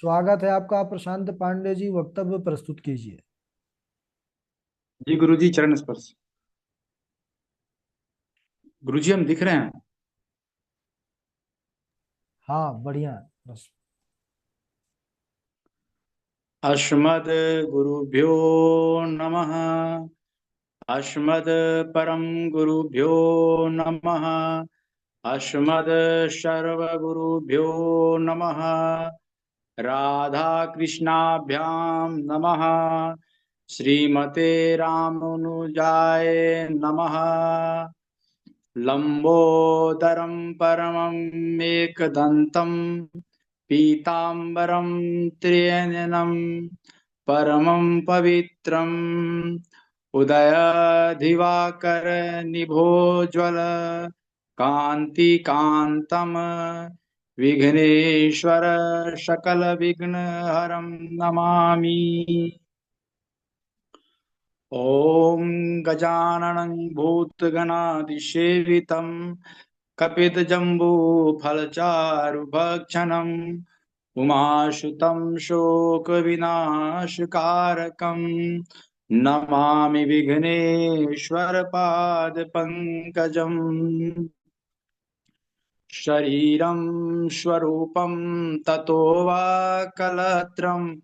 स्वागत है आपका। प्रशांत पांडे जी, वक्तव्य प्रस्तुत कीजिए। जी गुरुजी, चरण स्पर्श। गुरुजी, हम दिख रहे हैं। हाँ, बढ़िया। बस। अस्मद् गुरुभ्यो नमः। अस्मद् परम गुरुभ्यो नमः। अस्मद् सर्वगुरुभ्यो नमः। राधा कृष्णाभ्याम नमः। श्रीमते रामानुजाय नमः। लंबोदरं परमं एकदन्तं पीताम्बरं त्रिनयनं परमं पवित्रम् उदयदिवाकर निभोज्वल कान्ति कान्तं विघ्नेश्वर सकल विघ्नहरं नमामि। ॐ गजाननं भूतगणादिसेवितं कपितजम्बूफलचारुभक्षणम् उमासुतं शोकविनाशकारकं नमामि विघ्नेश्वरपादपङ्कजम्। शरीरं स्वरूपं ततो वा कलत्रं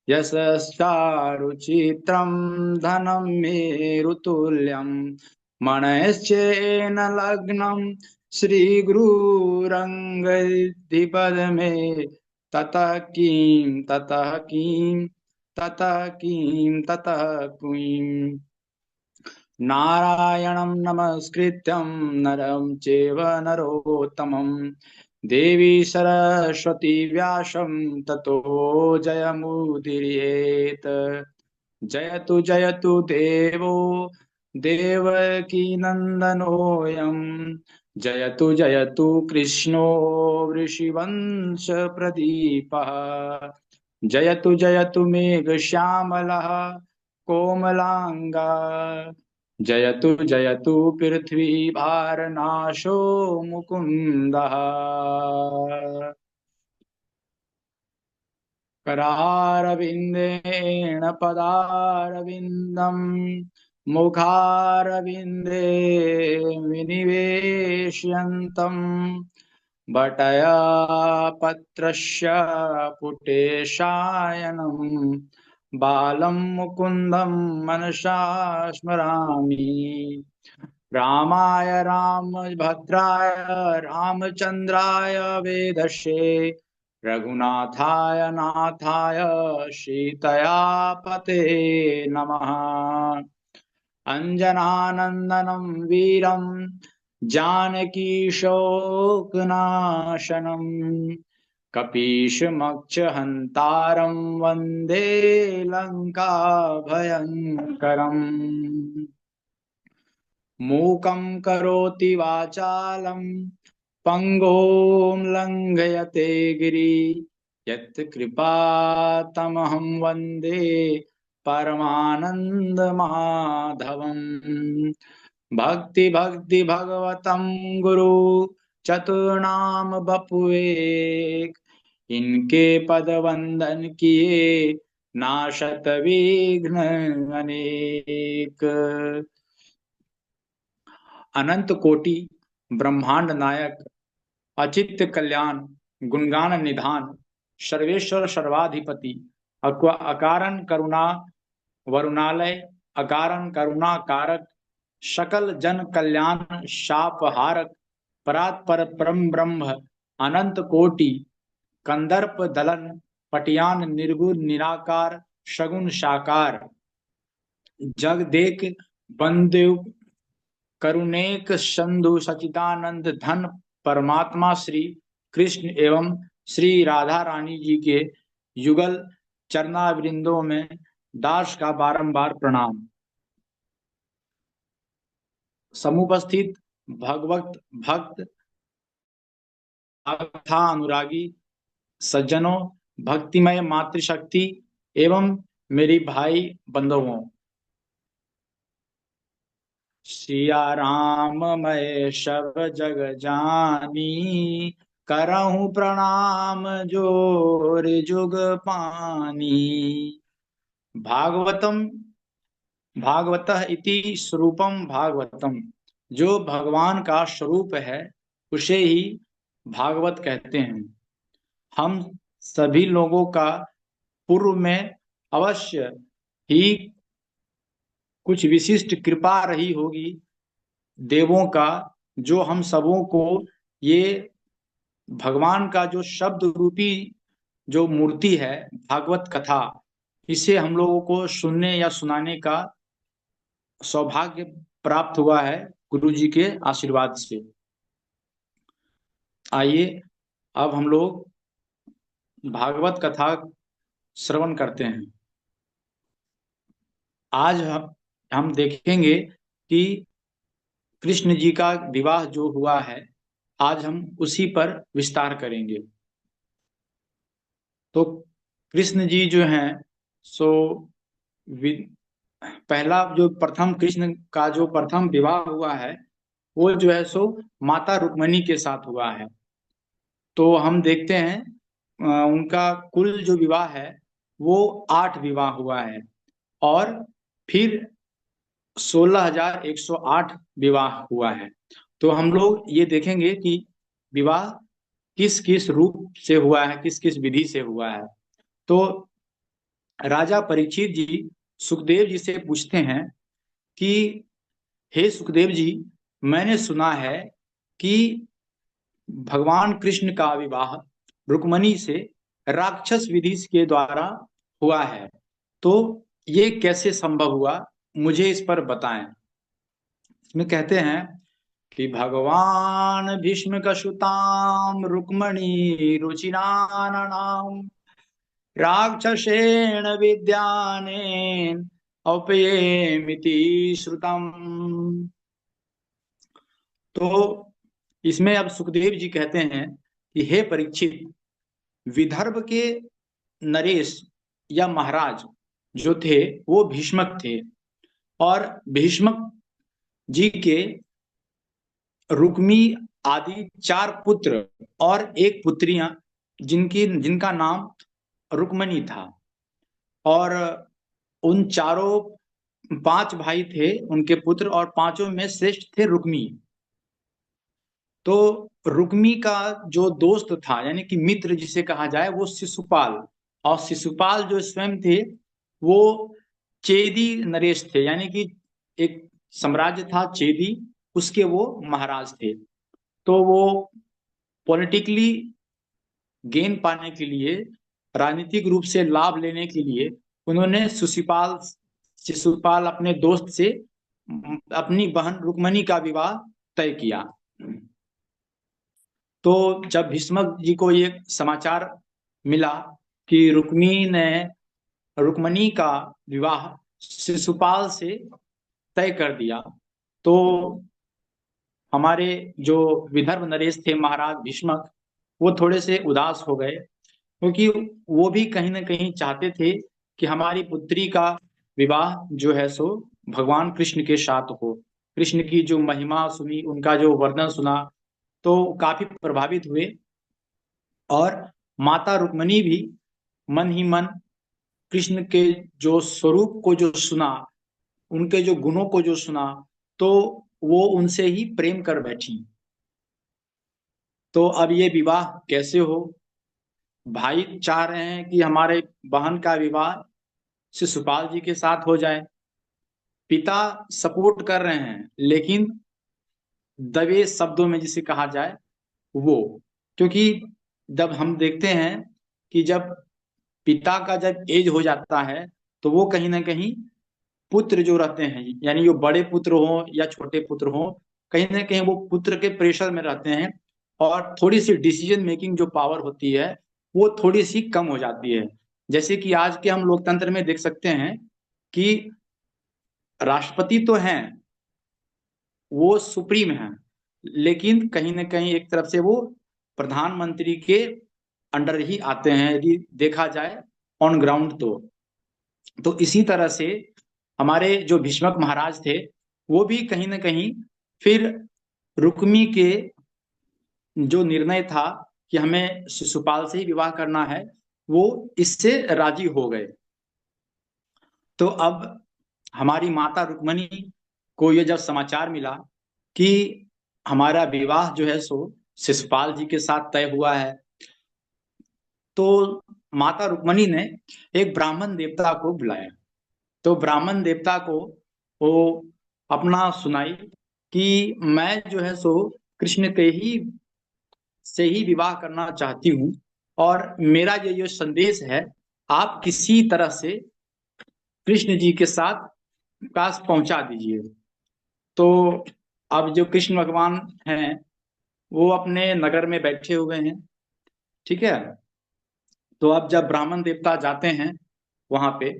यशश्चारुचित्रं धनं मेरुतुल्यं मणैश्चेन लग्नं श्रीगुरुरङ्गदिपदमे ततः किं नारायणं नमस्कृत्यं नरं चैव नरोत्तमं देवी सरस्वती व्यासं ततो जयमुदीरयेत्। जयतु जयतु देवो देवकीनन्दनोऽयं। जयतु जयतु कृष्णो वृषिवंशप्रदीपः। जयतु जयतु मेघश्यामलः कोमलांगा। जयतु जयतु पृथ्वीभारनाशो मुकुन्दः। करारविन्देण पदारविन्दं मुखारविन्दे विनिवेशयन्तम् बटयापत्रस्य पुटेशायनं बालं मुकुन्दं मनसा स्मरामि। रामाय रामभद्राय रामचन्द्राय वेदसे रघुनाथाय नाथाय सीतया पते नमः। अञ्जनानन्दनं वीरं जानकी शोकनाशनं कपीशमक्षहन्तारं वन्दे लङ्काभयङ्करम्। मूकं करोति वाचालं पङ्गुं लङ्घयते गिरि यत्कृपातमहं वन्दे परमानन्दमाधवम्। भक्ति भक्ति भगवतं गुरु चतुर्नाम बपुएक इनके पद वंदन किए नाशत विघ्न अनेक। अनंत कोटि ब्रह्मांड नायक अचित्य कल्याण गुणगान निधान सर्वेश्वर सर्वाधिपति अकारण करुणा वरुणालय अकारण करुणा कारक सकल जन कल्याण शापहारक परात्पर परम ब्रह्म अनंत कोटि कंदर्प दलन पटियान निर्गुण निराकार सगुण साकार जग देख बंदु करुणेक संधु सचिदानंद धन परमात्मा श्री कृष्ण एवं श्री राधा रानी जी के युगल चरणावृंदों में दास का बारंबार प्रणाम। समुपस्थित भगवत भक्त तथा अनुरागी सज्जनों, भक्तिमय मातृशक्ति एवं मेरी भाई बंधुओं, सिया राम मैं सब जग जानी करहूं प्रणाम जोर जुग पानी। भागवतम भागवतः इति स्वरूपम भागवतम, जो भगवान का स्वरूप है उसे ही भागवत कहते हैं। हम सभी लोगों का पूर्व में अवश्य ही कुछ विशिष्ट कृपा रही होगी देवों का, जो हम सबों को ये भगवान का जो शब्द रूपी जो मूर्ति है भागवत कथा, इसे हम लोगों को सुनने या सुनाने का सौभाग्य प्राप्त हुआ है गुरु जी के आशीर्वाद से। आइए अब हम लोग भागवत कथा श्रवण करते हैं। आज हम देखेंगे कि कृष्ण जी का विवाह जो हुआ है, आज हम उसी पर विस्तार करेंगे। तो कृष्ण जी जो हैं सो पहला जो प्रथम कृष्ण का जो प्रथम विवाह हुआ है वो जो है सो माता रुक्मिणी के साथ हुआ है। तो हम देखते हैं उनका कुल जो विवाह है वो 8 विवाह हुआ है, और फिर 16,108 विवाह हुआ है। तो हम लोग ये देखेंगे कि विवाह किस किस रूप से हुआ है, किस किस विधि से हुआ है। तो राजा परीक्षित जी सुखदेव जी से पूछते हैं कि हे सुखदेव जी, मैंने सुना है कि भगवान कृष्ण का विवाह रुक्मणी से राक्षस विधि के द्वारा हुआ है, तो ये कैसे संभव हुआ, मुझे इस पर बताएं। इसमें कहते हैं कि भगवान भीष्म कशुताम रुक्मणी रुचिराननाम राक्षसेन विद्यानेन औपयेमिति श्रुतम। तो इसमें अब सुखदेव जी कहते हैं कि हे परीक्षित, विदर्भ के नरेश या महाराज जो थे वो भीष्मक थे, और भीष्मक जी के रुक्मी आदि 4 पुत्र और एक पुत्रियां जिनका नाम रुक्मणी था। और उन चारों 5 भाई थे उनके पुत्र, और पांचों में श्रेष्ठ थे रुक्मी। तो रुक्मी का जो दोस्त था यानी कि मित्र जिसे कहा जाए वो शिशुपाल, और शिशुपाल जो स्वयं थे वो चेदी नरेश थे, यानी कि एक साम्राज्य था चेदी, उसके वो महाराज थे। तो वो पॉलिटिकली गेन पाने के लिए, राजनीतिक रूप से लाभ लेने के लिए उन्होंने शिशुपाल अपने दोस्त से अपनी बहन रुक्मणी का विवाह तय किया। तो जब भीष्मक जी को ये समाचार मिला कि रुक्मणी का विवाह शिशुपाल से तय कर दिया, तो हमारे जो विदर्भ नरेश थे महाराज भीष्मक, वो थोड़े से उदास हो गए, क्योंकि वो भी कहीं ना कहीं चाहते थे कि हमारी पुत्री का विवाह जो है सो भगवान कृष्ण के साथ हो। कृष्ण की जो महिमा सुनी, उनका जो वर्णन सुना, तो काफी प्रभावित हुए, और माता रुक्मिणी भी मन ही मन कृष्ण के जो स्वरूप को जो सुना, उनके जो गुणों को जो सुना, तो वो उनसे ही प्रेम कर बैठी। तो अब ये विवाह कैसे हो, भाई चाह रहे हैं कि हमारे बहन का विवाह शिशुपाल जी के साथ हो जाए, पिता सपोर्ट कर रहे हैं, लेकिन दबे शब्दों में जिसे कहा जाए वो, क्योंकि जब हम देखते हैं कि जब पिता का जब एज हो जाता है तो वो कहीं ना कहीं पुत्र जो रहते हैं, यानी वो बड़े पुत्र हो या छोटे पुत्र हो, कहीं ना कहीं वो पुत्र के प्रेशर में रहते हैं, और थोड़ी सी डिसीजन मेकिंग जो पावर होती है वो थोड़ी सी कम हो जाती है। जैसे कि आज के हम लोकतंत्र में देख सकते हैं कि राष्ट्रपति तो हैं, वो सुप्रीम है, लेकिन कहीं ना कहीं एक तरफ से वो प्रधानमंत्री के अंडर ही आते हैं यदि देखा जाए ऑन ग्राउंड। तो इसी तरह से हमारे जो भीष्मक महाराज थे वो भी कहीं ना कहीं फिर रुक्मी के जो निर्णय था कि हमें शिशुपाल से ही विवाह करना है, वो इससे राजी हो गए। तो अब हमारी माता रुक्मणी को ये जब समाचार मिला कि हमारा विवाह जो है सो शिशुपाल जी के साथ तय हुआ है, तो माता रुक्मणी ने एक ब्राह्मण देवता को बुलाया। तो ब्राह्मण देवता को वो अपना सुनाई कि मैं जो है सो कृष्ण के ही से ही विवाह करना चाहती हूँ, और मेरा ये जो संदेश है आप किसी तरह से कृष्ण जी के साथ पास पहुंचा दीजिए। तो अब जो कृष्ण भगवान हैं वो अपने नगर में बैठे हुए हैं, ठीक है। तो अब जब ब्राह्मण देवता जाते हैं वहां पे,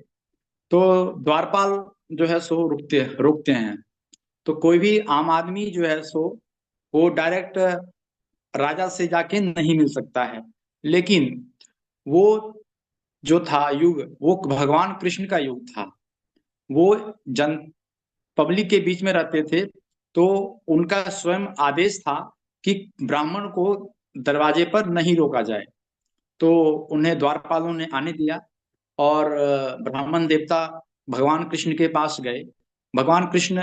तो द्वारपाल जो है सो रुकते रुकते हैं। तो कोई भी आम आदमी जो है सो वो डायरेक्ट राजा से जाके नहीं मिल सकता है, लेकिन वो जो था युग वो भगवान कृष्ण का युग था। वो जन पब्लिक के बीच में रहते थे, तो उनका स्वयं आदेश था कि ब्राह्मण को दरवाजे पर नहीं रोका जाए। तो उन्हें द्वारपालों ने आने दिया, और ब्राह्मण देवता भगवान कृष्ण के पास गए। भगवान कृष्ण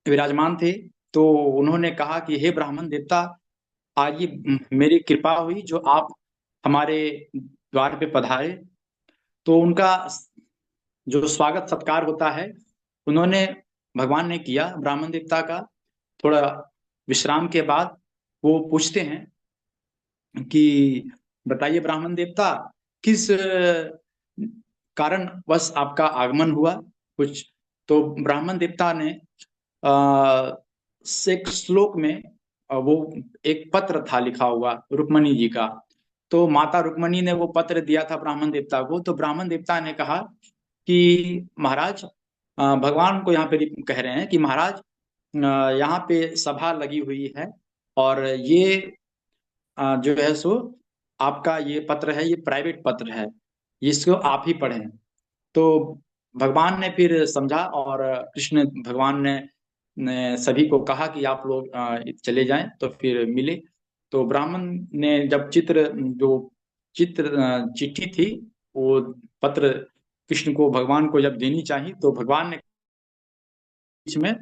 विराजमान थे, तो उन्होंने कहा कि हे ब्राह्मण देवता, आज ये मेरी कृपा हुई जो आप हमारे द्वार पे पधारे। तो उनका जो स्वागत सत्कार होता है उन्होंने भगवान ने किया ब्राह्मण देवता का। थोड़ा विश्राम के बाद वो पूछते हैं कि बताइए ब्राह्मण देवता, किस कारण बस आपका आगमन हुआ कुछ। तो ब्राह्मण देवता ने एक श्लोक में वो एक पत्र था लिखा हुआ रुक्मणी जी का। तो माता रुक्मणी ने वो पत्र दिया था ब्राह्मण देवता को। तो ब्राह्मण देवता ने कहा कि महाराज, भगवान को यहाँ पे कह रहे हैं कि महाराज, यहाँ पे सभा लगी हुई है, और ये जो है सो आपका ये पत्र है, ये प्राइवेट पत्र है, इसको आप ही पढ़ें। तो भगवान ने फिर समझा, और कृष्ण भगवान ने सभी को कहा कि आप लोग चले जाएं। तो फिर मिले। तो ब्राह्मण ने जब चिट्ठी थी, वो पत्र कृष्ण को भगवान को जब देनी चाहिए, तो भगवान ने बीच में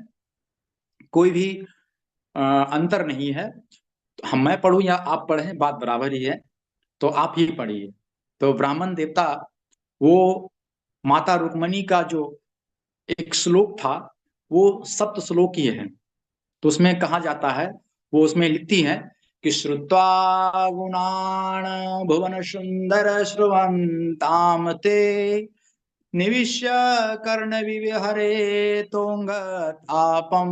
कोई भी अंतर नहीं है, हम मैं पढ़ूं या आप पढ़ें बात बराबर ही है, तो आप ही पढ़िए। तो ब्राह्मण देवता वो माता रुक्मणी का जो एक श्लोक था वो सप्त श्लोक ही है। तो उसमें कहा जाता है, वो उसमें लिखती है कि श्रुत्वा गुणान भुवन सुंदर श्रुवंताम ते निविश्य कर्ण विविहरे तोंग तापम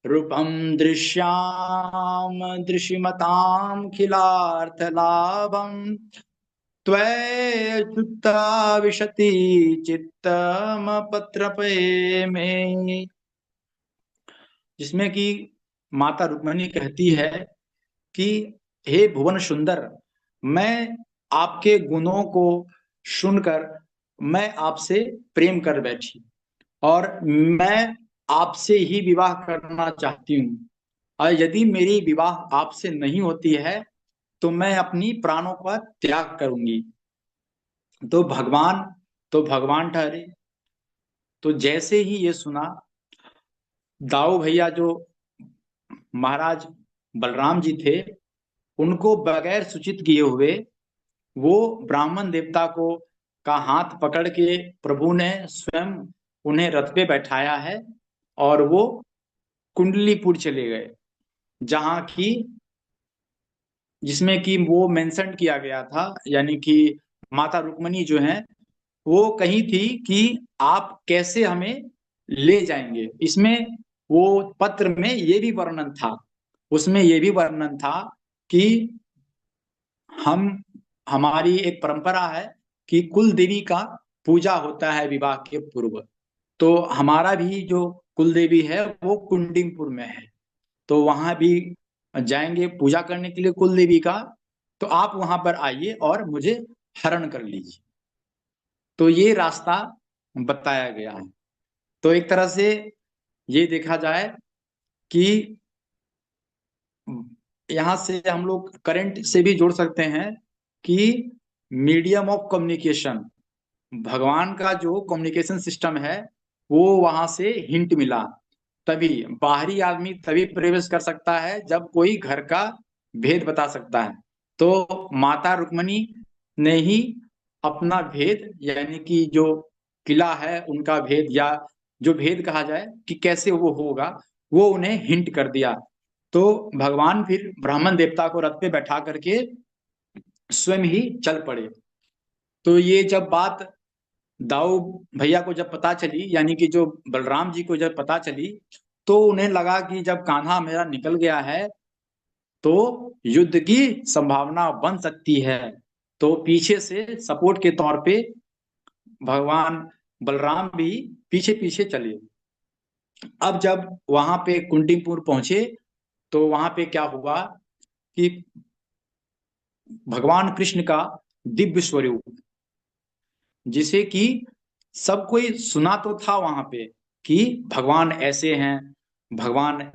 रूपम दृश्याम दृशिमताम खिलार्थ लाभम त्वच्युता विशति चित्तम पत्रपे में। जिसमें कि माता रुक्मणी कहती है कि हे भुवन सुंदर, मैं आपके गुणों को सुनकर मैं आपसे प्रेम कर बैठी, और मैं आपसे ही विवाह करना चाहती हूँ, और यदि मेरी विवाह आपसे नहीं होती है तो मैं अपनी प्राणों का त्याग करूंगी। तो भगवान ठहरे। तो जैसे ही ये सुना, दाऊ भैया जो महाराज बलराम जी थे, उनको बगैर सूचित किए हुए वो ब्राह्मण देवता को का हाथ पकड़ के प्रभु ने स्वयं उन्हें रथ पे बैठाया है, और वो कुंडलीपुर चले गए, जहां की जिसमें कि वो मेंशन किया गया था, यानी कि माता रुक्मणी जो है वो कही थी कि आप कैसे हमें ले जाएंगे। इसमें वो पत्र में ये भी वर्णन था, उसमें ये भी वर्णन था कि हम हमारी एक परंपरा है कि कुल देवी का पूजा होता है विवाह के पूर्व। तो हमारा भी जो कुल देवी है वो कुंडिमपुर में है, तो वहां भी जाएंगे पूजा करने के लिए कुल देवी का। तो आप वहां पर आइए और मुझे हरण कर लीजिए। तो ये रास्ता बताया गया है। तो एक तरह से ये देखा जाए कि यहाँ से हम लोग करंट से भी जोड़ सकते हैं कि मीडियम ऑफ कम्युनिकेशन, भगवान का जो कम्युनिकेशन सिस्टम है वो वहां से हिंट मिला। तभी बाहरी आदमी तभी प्रवेश कर सकता है जब कोई घर का भेद बता सकता है। तो माता रुक्मणी ने ही अपना भेद, यानी कि जो किला है उनका भेद, या जो भेद कहा जाए कि कैसे वो होगा, वो उन्हें हिंट कर दिया। तो भगवान फिर ब्राह्मण देवता को रथ पे बैठा करके स्वयं ही चल पड़े। तो ये जब बात दाऊ भैया को जब पता चली, यानी कि जो बलराम जी को जब पता चली, तो उन्हें लगा कि जब कान्हा मेरा निकल गया है तो युद्ध की संभावना बन सकती है। तो पीछे से सपोर्ट के तौर पे भगवान बलराम भी पीछे पीछे चले। अब जब वहां पे कुंडीपुर पहुंचे तो वहां पे क्या हुआ कि भगवान कृष्ण का दिव्य स्वरूप, जिसे कि सब कोई सुना तो था वहां पे कि भगवान ऐसे हैं, भगवान